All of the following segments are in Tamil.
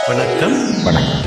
வணக்கம். வணக்கம்.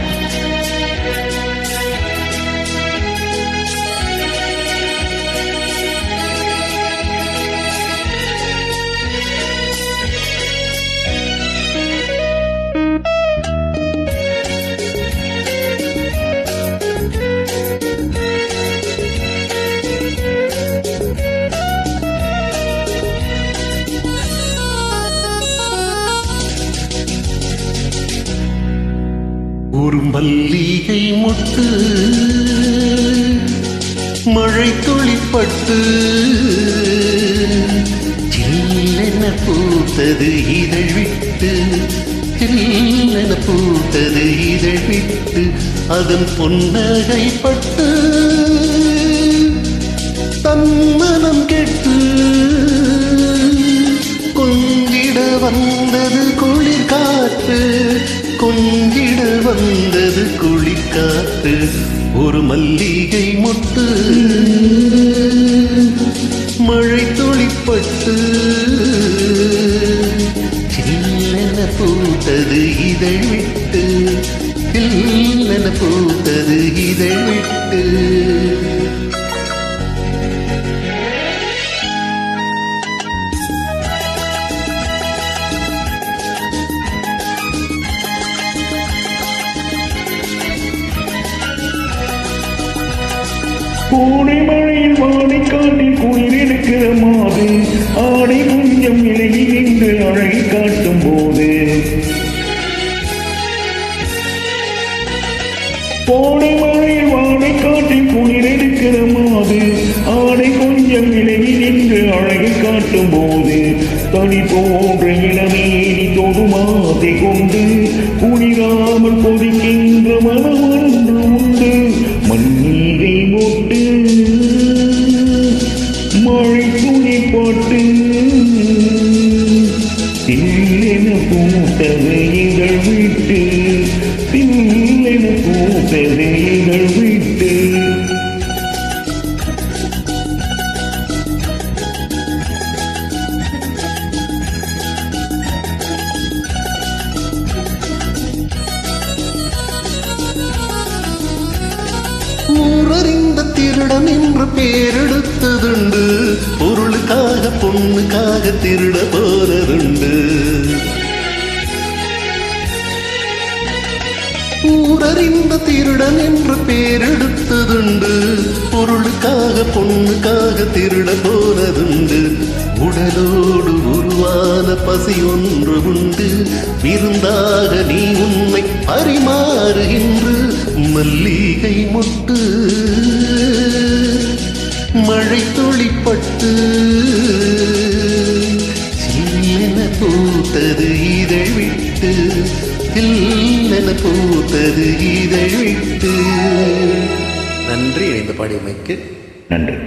ஒரு மல்லிகை மொட்டு மழை துளிப்பட்டு சில்லென பூத்தது இதழ் விட்டு, சில்லென பூத்தது இதழ் விட்டு, அதன் பொன்னகை பட்டு தன்மனம் கெட்டு கொஞ்சிட வந்தது குளிர் காற்று, கொஞ்சிட வந்தது குளிக்காத்து. ஒரு மல்லிகை மொட்டு மழை துளிப்பட்டு சில்லென பூத்தது இதழ் விட்டு, சில்லென பூத்தது இதழ் விட்டு. கோடை மழையில் வாடை காட்டில் குளிர் எடுக்கிற மாது, ஆடை கொஞ்சம் விலகி நின்று அழகை காட்டும் போது, கோடை மழையில் வாடை காட்டில் குளிர் எடுக்கிற மாது, ஆடை கொஞ்சம் விலகி நின்று அழகை காட்டும் போது, தனி போன்ற இளமேனி தொடுமாதை கொண்டு குளிராமல் கொதிக்கின்ற மனம் ஒன்று உண்டு. மல்லிகை மொட்டு மழை துணி போட்டு சில்லென பூத்தது இதழ் விட்டு, சில்லென பூத்தது இதழ் விட்டு. ஊரறிந்த திருடன் என்று பேரெடுத்ததுண்டு, பொருளுக்காக பொண்ணுக்காக திருட போனதுண்டு. ஊரறிந்த திருடன் என்று பேரெடுத்ததுண்டு, பொருளுக்காக பொண்ணுக்காக திருட போனதுண்டு. உடலோடு உருவான பசி ஒன்று உண்டு, விருந்தாக நீ உன்னை பரிமாறுகின்ற மல்லிகை மொட்டு மழை துளிப்பட்டு சில்லென பூத்தது இதழ் விட்டு, சில்லென பூத்தது இதழ் விட்டு. நன்றி. இணைந்து பாடியமைக்கு நன்றி.